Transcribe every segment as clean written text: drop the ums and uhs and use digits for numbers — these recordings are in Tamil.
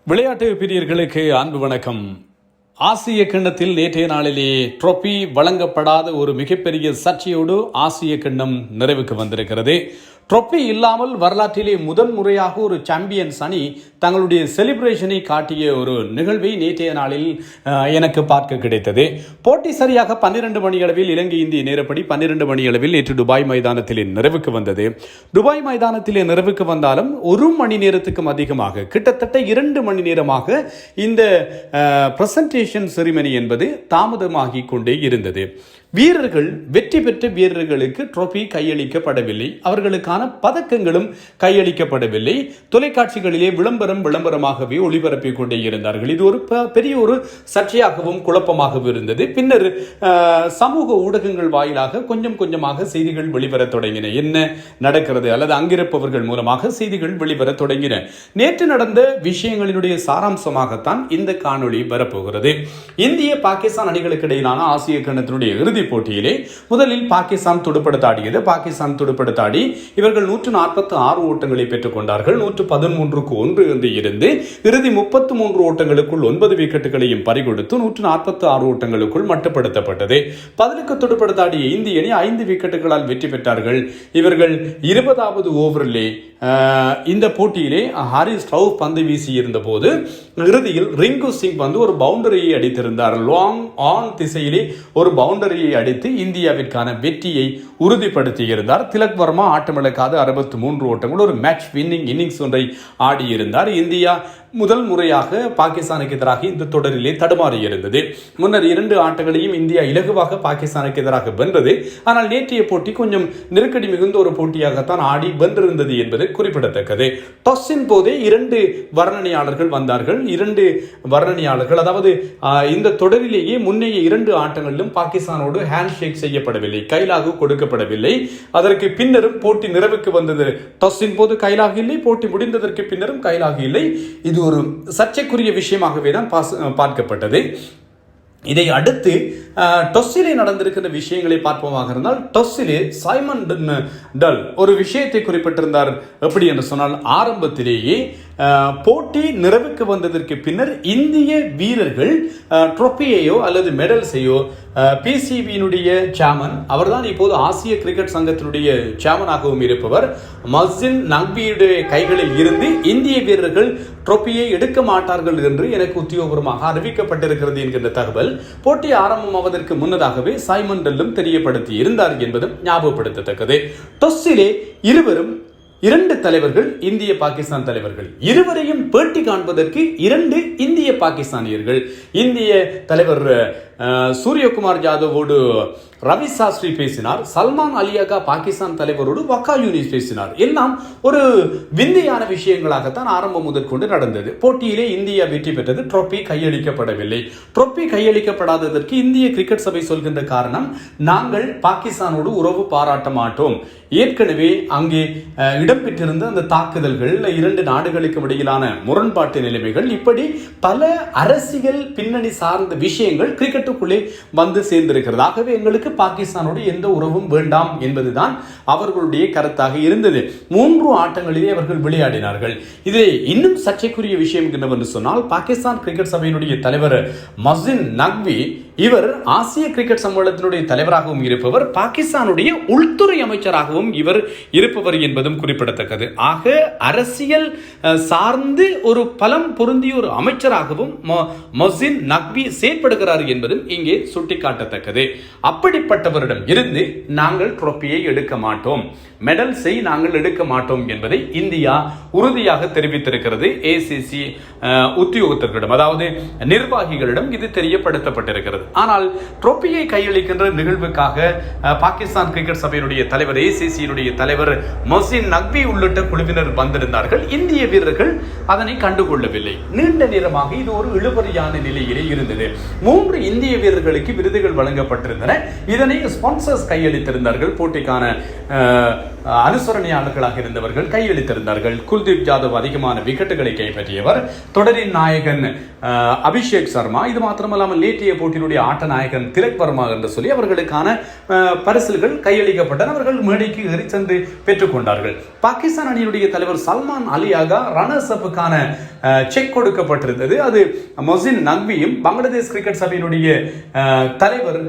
விளையாட்டு பிரியர்களுக்கு அன்பு வணக்கம். ஆசிய கிண்ணத்தில் நேற்றைய நாளிலே ட்ரோபி வழங்கப்படாத ஒரு மிகப்பெரிய சர்ச்சையோடு ஆசிய கிண்ணம் நிறைவுக்கு வந்திருக்கிறது. ட்ரோபி இல்லாமல் வரலாற்றிலே முறையாக ஒரு சாம்பியன்ஸ் அணி தங்களுடைய செலிப்ரேஷனை காட்டிய ஒரு நிகழ்வை நேற்றைய நாளில் எனக்கு பார்க்க கிடைத்தது. போட்டி சரியாக 12 மணி அளவில் இலங்கை இந்திய நேரப்படி 12 மணி அளவில் நேற்று துபாய் மைதானத்திலே நிறைவுக்கு வந்தது. துபாய் மைதானத்திலே நிறைவுக்கு வந்தாலும் 1 மணி நேரத்துக்கும் அதிகமாக, கிட்டத்தட்ட 2 மணி நேரமாக இந்த பிரசன்டேஷன் செரிமனி என்பது தாமதமாகிக் கொண்டே இருந்தது. வீரர்கள், வெற்றி பெற்ற வீரர்களுக்கு ட்ரோபி கையளிக்கப்படவில்லை, அவர்களுக்கான பதக்கங்களும் கையளிக்கப்படவில்லை. தொலைக்காட்சிகளிலே விளம்பரமாகவே ஒளிபரப்பிக் கொண்டே இருந்தார்கள். இது ஒரு பெரிய ஒரு சர்ச்சையாகவும் குழப்பமாகவும் இருந்தது. பின்னர் சமூக ஊடகங்கள் வாயிலாக கொஞ்சமாக செய்திகள் வெளிவர தொடங்கின. என்ன நடக்கிறது அல்லது அங்கிருப்பவர்கள் மூலமாக செய்திகள் வெளிவர தொடங்கின. நேற்று நடந்த விஷயங்களினுடைய சாராம்சமாகத்தான் இந்த காணொளி வரப்போகிறது. இந்திய பாகிஸ்தான் அணிகளுக்கு இடையிலான ஆசிய கிண்ணத்தினுடைய இறுதி போட்டியிலே முதலில் பாகிஸ்தான் துடுப்படுத்தாடியது. பாகிஸ்தான் துடுப்படுத்தாடி இவர்கள் 146 ஓட்டங்களை பெற்றுக் கொண்டார்கள். 113க்கு 1 என்று இருந்து இறுதி 33 ஓட்டங்களுக்குள் 9 விக்கெட்டுகளையும் பறிகொடுத்து 146 ஓட்டங்களுக்குள் மட்டுப்படுத்தப்பட்டது. பதிலுக்கு துடுப்படுத்தாடிய இந்திய அணி 5 விக்கெட்டுகளால் வெற்றி பெற்றார்கள். இவர்கள் 20வது ஓவரிலே இந்த போட்டியிலே ஹாரிஸ் ரவுஃப் பந்து வீசி இருந்த போது இறுதியில் ரிங்கு சிங் வந்து ஒரு பவுண்டரியை அடித்திருந்தார். லாங் ஆன் திசையிலே ஒரு பவுண்டரியை அடித்து இந்தியாவிற்கான வெற்றியை உறுதிப்படுத்தி இருந்தார். திலக் வர்மா ஆட்டமிழக்காத 63 ஓட்டங்கள், ஒரு மேட்ச் வின்னிங் இன்னிங்ஸ் ஒன்றை ஆடியிருந்தார். இந்தியா முதல் முறையாக பாகிஸ்தானுக்கு எதிராக இந்த தொடரிலே தடுமாறி இருந்தது. முன்னர் 2 ஆட்டங்களையும் இந்தியா இலகுவாக பாகிஸ்தானுக்கு எதிராக வென்றது. ஆனால் நேற்றைய போட்டி கொஞ்சம் நெருக்கடி மிகுந்த ஒரு போட்டியாகத்தான் ஆடி வென்றிருந்தது என்பது குறிப்பிடத்தக்கது. டாஸின் போதே 2 வர்ணனையாளர்கள் வந்தார்கள். 2 வர்ணனையாளர்கள், அதாவது இந்த தொடரிலேயே முன்னைய 2 ஆட்டங்களிலும் பாகிஸ்தானோடு ஹேண்ட் ஷேக் செய்யப்படவில்லை, கைலாகு கொடுக்கப்படவில்லை. அதற்கு பின்னரும் போட்டி நிறைவுக்கு வந்தது. டாஸின் போது கைலாகு இல்லை, போட்டி முடிந்ததற்கு பின்னரும் கைலாகு இல்லை. இது ஒரு சர்ச்சைக்குரிய விஷயமாகவே தான் பார்க்கப்பட்டது. இதை அடுத்து டொஸ்ஸிலே நடந்திருக்கிற விஷயங்களை பார்ப்போமாக இருந்தால், டொஸ்ஸிலே சைமன் டல் ஒரு விஷயத்தை குறிப்பிட்டிருந்தார். எப்படி என்று சொன்னால், ஆரம்பத்திலேயே போட்டி நிறைவுக்கு வந்ததற்கு பின்னர் இந்திய வீரர்கள் ட்ரோபியையோ அல்லது மெடல்ஸையோ பிசிபியினுடைய சேர்மன், அவர்தான் இப்போது ஆசிய கிரிக்கெட் சங்கத்தினுடைய சேர்மனாகவும் இருப்பவர், மஸ்ஜின் நக்வியுடைய கைகளில் இருந்து இந்திய வீரர்கள் ட்ரோபியை எடுக்க மாட்டார்கள் என்று எனக்கு உத்தியோகபூர்வமாக அறிவிக்கப்பட்டிருக்கிறது என்கின்ற தகவல் போட்டி ஆரம்பமாவதற்கு முன்னதாகவே சைமன் டல்லும் தெரியப்படுத்தி இருந்தார் என்பதும் ஞாபகப்படுத்தத்தக்கது. டொஸ்ஸிலே 2 தலைவர்கள், இந்திய பாகிஸ்தான் தலைவர்கள், இருவரையும் பேட்டி காண்பதற்கு 2 இந்திய பாகிஸ்தானியர்கள். இந்திய தலைவர் சூரியகுமார் யாதவோடு ரவி சாஸ்திரி பேசினார். சல்மான் அலியாகா பாகிஸ்தான் தலைவரோடு வக்கா யூனிஸ் பேசினார். எல்லாம் ஒரு விந்தையான விஷயங்களாகத்தான் ஆரம்பம் முதற்கொண்டு நடந்தது. போட்டியிலே இந்தியா வெற்றி பெற்றது. ட்ரோபி கையளிக்கப்படவில்லை. ட்ரோபி கையளிக்கப்படாததற்கு இந்திய கிரிக்கெட் சபை சொல்கின்ற காரணம், நாங்கள் பாகிஸ்தானோடு உறவு பாராட்ட மாட்டோம். ஏற்கனவே அங்கே இடம்பெற்றிருந்த அந்த தாக்குதல்கள், 2 நாடுகளுக்கும் இடையிலான முரண்பாட்டு நிலைமைகள், இப்படி பல அரசியல் பின்னணி சார்ந்த விஷயங்கள் கிரிக்கெட்டுக்குள்ளே வந்து சேர்ந்திருக்கிறது. ஆகவே எங்களுக்கு பாகிஸ்தானோடு எந்த உறவும் வேண்டாம் என்பதுதான் அவர்களுடைய கருத்தாக இருந்தது. 3 ஆட்டங்களிலே அவர்கள் விளையாடினார்கள். இதிலே இன்னும் சர்ச்சைக்குரிய விஷயம் என்னவென்று சொன்னால், பாகிஸ்தான் கிரிக்கெட் சபையினுடைய தலைவர் மஸ்ஜின் நக்வி, இவர் ஆசிய கிரிக்கெட் சம்மேளனத்தினுடைய தலைவராகவும் இருப்பவர், பாகிஸ்தானுடைய உள்துறை அமைச்சராகவும் இவர் இருப்பவர் என்பதும் குறிப்பிடத்தக்கது. ஆக அரசியல் சார்ந்து ஒரு பலம் பொருந்திய ஒரு அமைச்சராகவும் மஸ்ஜின் நக்வி செயற்படுகிறார் என்பதும் இங்கே சுட்டிக்காட்டத்தக்கது. அப்படிப்பட்டவரிடம் இருந்து நாங்கள் ட்ரோபியை எடுக்க மாட்டோம், மெடல்ஸை நாங்கள் எடுக்க மாட்டோம் என்பதை இந்தியா உறுதியாக தெரிவித்திருக்கிறது. ஏசிசி உத்தியோகத்தர்களிடம், அதாவது நிர்வாகிகளிடம் இது தெரியப்படுத்தப்பட்டிருக்கிறது. ஆனால் ட்ரோபியை கையளிக்கின்ற நிகழ்வுக்காக பாகிஸ்தான் கிரிக்கெட் சபையினுடைய தலைவர், ஏசிசியினுடைய தலைவர் மொஹ்சின் நக்வி உள்ளிட்ட குழுவினர் வந்திருந்தார்கள். இந்திய வீரர்கள் அதனை கண்டுகொள்ளவில்லை. நீண்ட நேரமாக இது ஒரு இழுபறியான நிலையிலே இருந்தது. 3 இந்திய வீரர்களுக்கு விருதுகள் வழங்கப்பட்டிருந்தன. இதனை ஸ்பான்சர்ஸ் கையளித்திருந்தார்கள். போட்டிக்கான அனுசரணையாளர்களாக இருந்தவர்கள் கையளித்திருந்தார்கள். குல்தீப் யாதவ் அதிகமான விக்கெட்டுகளை கைப்பற்றியவர், தொடரின் நாயகன் அபிஷேக் சர்மா. இது மாத்திரமல்லாமல் நேற்றைய போட்டியினுடைய இந்தியாவினுடைய ஆட்ட நாயகன் திலக் வர்மா என்று சொல்லி அவர்களுக்கான பரிசுகள் கையளிக்கப்பட்டன. அவர்கள் மேடைக்கு ஏறி சென்று பெற்றுக் கொண்டார்கள். பாகிஸ்தான் அணியினுடைய தலைவர் சல்மான் அலியாக ரன்னர்ஸ் அப்புக்கான செக் கொடுக்கப்பட்டிருந்தது. அது மொசின் நக்வியும் பங்களாதேஷ் கிரிக்கெட் சபையினுடைய தலைவர்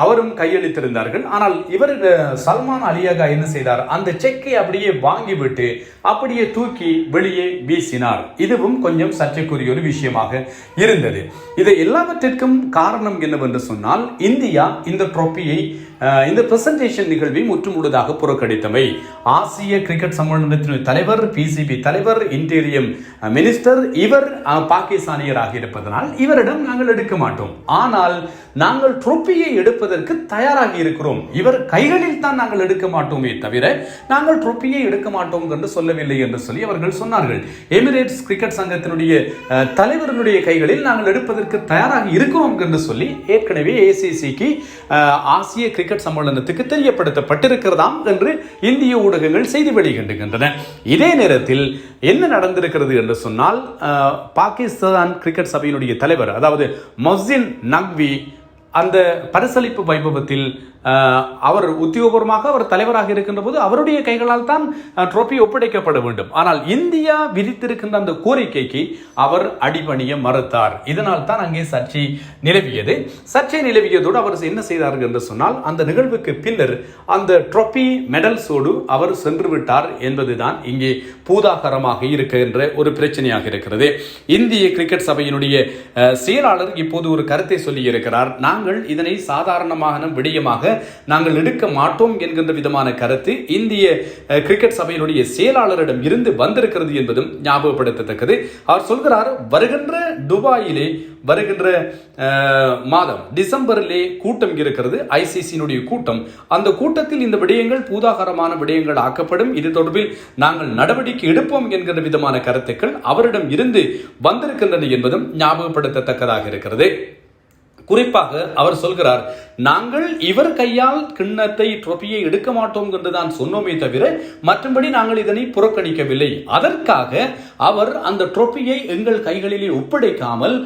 அவரும் கையளித்திருந்தார்கள். ஆனால் இவர் சல்மான் அலியாக என்ன செய்தார், அந்த செக்கை அப்படியே வாங்கிவிட்டு அப்படியே தூக்கி வெளியே வீசினார். இதுவும் கொஞ்சம் சர்ச்சைக்குரிய ஒரு விஷயமாக இருந்தது. இதை எல்லாவற்றிற்கும் காரணம் என்னவென்று சொன்னால், இந்தியா இந்த ட்ரோபியை இந்த பிரசன்டேஷன் நிகழ்வை முற்றுமுழுதாக புறக்கணித்தமை. ஆசிய கிரிக்கெட் சம்மேளனத்தின் தலைவர், பிசிபி தலைவர், இன்டீரியம் மினிஸ்டர் இவர் பாகிஸ்தானியராக இருப்பதனால் இவரிடம் நாங்கள் எடுக்க மாட்டோம், ஆனால் நாங்கள் ட்ரோபியை எடுப்பதற்கு தயாராகி இருக்கிறோம், இவர் கைகளில் தான் நாங்கள் எடுக்க மாட்டோமே தவிர நாங்கள் ட்ரோபியை எடுக்க மாட்டோம் என்று சொல்லவில்லை என்று சொல்லி அவர்கள் சொன்னார்கள். எமிரேட்ஸ் கிரிக்கெட் சங்கத்தினுடைய தலைவர்களுடைய கைகளில் நாங்கள் எடுப்பதற்கு தயாராக இருக்கிறோம் என்று சொல்லி ஏற்கனவே ஏசிசிக்கு ஆசிய கிரிக்கெட் சம்மேளனத்துக்கு தெரியப்படுத்தப்பட்டிருக்கிறதாம் என்று இந்திய ஊடகங்கள் செய்தி வெளியிடுகின்றன. இதே நேரத்தில் என்ன நடந்திருக்கிறது என்று சொன்னால், பாகிஸ்தான் கிரிக்கெட் சபையினுடைய தலைவர் அதாவது மொசின் நக்வி அந்த பரிசளிப்பு வைபவத்தில் அவர் உத்தியோகபூர்வமாக அவர் தலைவராக இருக்கின்ற போது அவருடைய கைகளால் தான் ட்ரோபி ஒப்படைக்கப்பட வேண்டும். ஆனால் இந்தியா விதித்திருக்கின்ற அந்த கோரிக்கைக்கு அவர் அடிபணிய மறுத்தார். இதனால் தான் அங்கே சர்ச்சை நிலவியது. சர்ச்சை நிலவியதோடு அவர் என்ன செய்தார்கள் என்று சொன்னால், அந்த நிகழ்வுக்கு பின்னர் அந்த ட்ரோபி மெடல்ஸோடு அவர் சென்று விட்டார் என்பதுதான் இங்கே பூதாகரமாக இருக்கின்ற ஒரு பிரச்சனையாக இருக்கிறது. இந்திய கிரிக்கெட் சபையினுடைய செயலாளர் இப்போது ஒரு கருத்தை சொல்லி இருக்கிறார். நாங்கள் இதனை சாதாரணமான விடயமாக நாங்கள் எடுக்க மாட்டோம் என்கின்ற விதமான கருத்து இந்திய கிரிக்கெட் சபையினுடைய செயலாளரிடம் இருந்து வந்திருக்கிறது என்பதும் ஞாபகப்படுத்தத்தக்கது. அவர் சொல்கிறார், வருகின்ற துபாயிலே வருகின்ற மாதம் டிசம்பரிலே கூட்டம் இருக்கிறது, ஐசிசியினுடைய கூட்டம். அந்த கூட்டத்தில் இந்த விடயங்கள் பூதாகரமான விடயங்கள் ஆக்கப்படும், இது தொடர்பில் நாங்கள் நடவடிக்கை எடுப்போம் என்கின்ற விதமான கருத்துக்கள் அவரிடம் இருந்து வந்திருக்கின்றன என்பதும் ஞாபகப்படுத்தத்தக்கதாக இருக்கிறது. குறிப்பாக அவர் சொல்கிறார், நாங்கள் இவர் கையால் கிண்ணத்தை ட்ரோபியை எடுக்க மாட்டோம் என்றுதான் சொன்னோமே தவிர மற்றபடி நாங்கள் இதனை புறக்கணிக்கவில்லை. அதற்காக அவர் அந்த ட்ரோபியை எங்கள் கைகளிலே ஒப்படைக்காமல்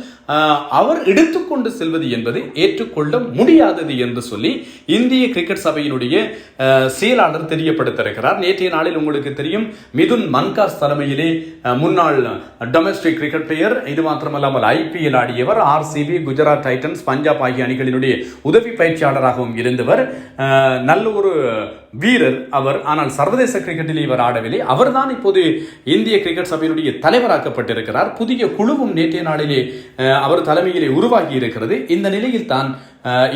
அவர் எடுத்துக்கொண்டு செல்வது என்பது ஏற்றுக்கொள்ள முடியாதது என்று சொல்லி இந்திய கிரிக்கெட் சபையினுடைய செயலாளர் தெரியப்படுத்தியிருக்கிறார். நேற்றைய நாளில் உங்களுக்கு தெரியும், மிதுன் மன்காஸ் தலைமையிலே முன்னாள் டொமஸ்டிக் கிரிக்கெட் பிளேயர், இது மாத்திரமல்லாமல் ஐபிஎல் ஆடியவர், ஆர்சிபி, குஜராத் டைட்டன்ஸ், பஞ்சாப் ஆகிய அணிகளினுடைய உதவி பயிற்சியாளராகவும் இருந்தவர், நல்ல ஒரு வீரர் அவர். ஆனால் சர்வதேச கிரிக்கெட்டில் இவர் ஆடவில்லை. அவர்தான் இப்போது இந்திய கிரிக்கெட் சபையினுடைய தலைவராக்கப்பட்டிருக்கிறார். புதிய குழுவும் நேற்றைய நாளிலே அவர் தலைமையிலே உருவாகி இருக்கிறது. இந்த நிலையில் தான்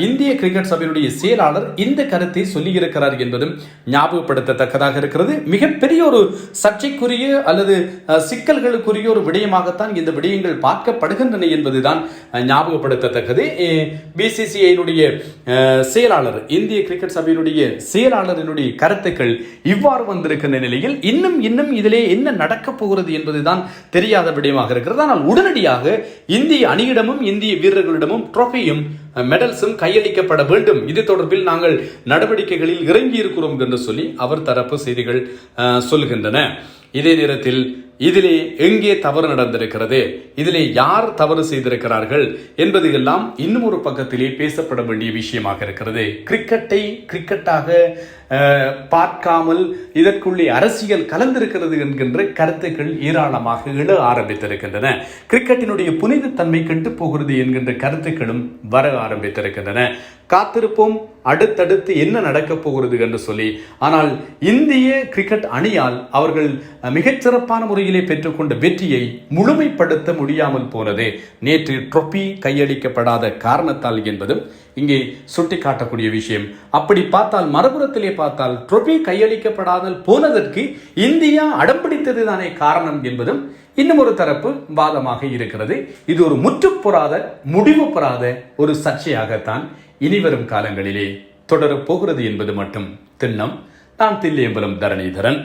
இந்திய கிரிக்கெட் சபையினுடைய செயலாளர் இந்த கருத்தை சொல்லியிருக்கிறார் என்பதும் ஞாபகப்படுத்தத்தக்கதாக இருக்கிறது. மிகப்பெரிய ஒரு சர்ச்சைக்குரிய அல்லது சிக்கல்களுக்குரிய ஒரு விடயமாகத்தான் இந்த விடயங்கள் பார்க்கப்படுகின்றன என்பதுதான் ஞாபகப்படுத்தத்தக்கது. பிசிசிஐனுடைய செயலாளர், இந்திய கிரிக்கெட் சபையினுடைய செயலாளரினுடைய கருத்துக்கள் இவ்வாறு வந்திருக்கின்ற நிலையில் இன்னும் இதிலே என்ன நடக்கப் போகிறது என்பதுதான் தெரியாத விடயமாக இருக்கிறது. ஆனால் உடனடியாக இந்திய அணியிடமும் இந்திய வீரர்களிடமும் ட்ரோபியும் மெடல்ஸும் கையளிக்கப்பட வேண்டும், இது தொடர்பில் நாங்கள் நடவடிக்கைகளில் இறங்கி இருக்கிறோம் என்று சொல்லி அவர் தரப்பு செய்திகள் சொல்கின்றன. இதே நேரத்தில் இதிலே எங்கே தவறு நடந்திருக்கிறது, இதிலே யார் தவறு செய்திருக்கிறார்கள் என்பது எல்லாம் இன்னும் ஒரு பக்கத்திலே பேசப்பட வேண்டிய விஷயமாக இருக்கிறது. கிரிக்கெட்டை கிரிக்கெட்டாக பார்க்காமல் இதற்குள்ளே அரசியல் கலந்திருக்கிறது என்கின்ற கருத்துக்கள் ஏராளமாக எழ ஆரம்பித்திருக்கின்றன. கிரிக்கெட்டினுடைய புனிதத்தன்மை கெட்டு போகிறது என்கின்ற கருத்துக்களும் வர ஆரம்பித்திருக்கின்றன. காத்திருப்போம் அடுத்தடுத்து என்ன நடக்கப் போகிறது என்று சொல்லி. ஆனால் இந்திய கிரிக்கெட் அணியால் அவர்கள் மிகச்சிறப்பான முறையிலே பெற்றுக்கொண்ட வெற்றியை முழுமைப்படுத்த முடியாமல் போனது நேற்று ட்ரோபி கையளிக்கப்படாத காரணத்தால் என்பதும் இங்கே சுட்டிக்காட்டக்கூடிய விஷயம். அப்படி பார்த்தால், மறுபுறத்திலே பார்த்தால், ட்ரோபி கையளிக்கப்படாமல் போனதற்கு இந்தியா அடம்பிடித்தது தானே காரணம் என்பதும் இன்னும் ஒரு தரப்பு வாதமாக இருக்கிறது. இது ஒரு முற்றுப்பெறாத, முடிவு பெறாத ஒரு சர்ச்சையாகத்தான் இனிவரும் காலங்களிலே தொடரப் போகிறது என்பது மட்டும் திண்ணம். நான் தில்லையம்பலம் தரணிதரன்.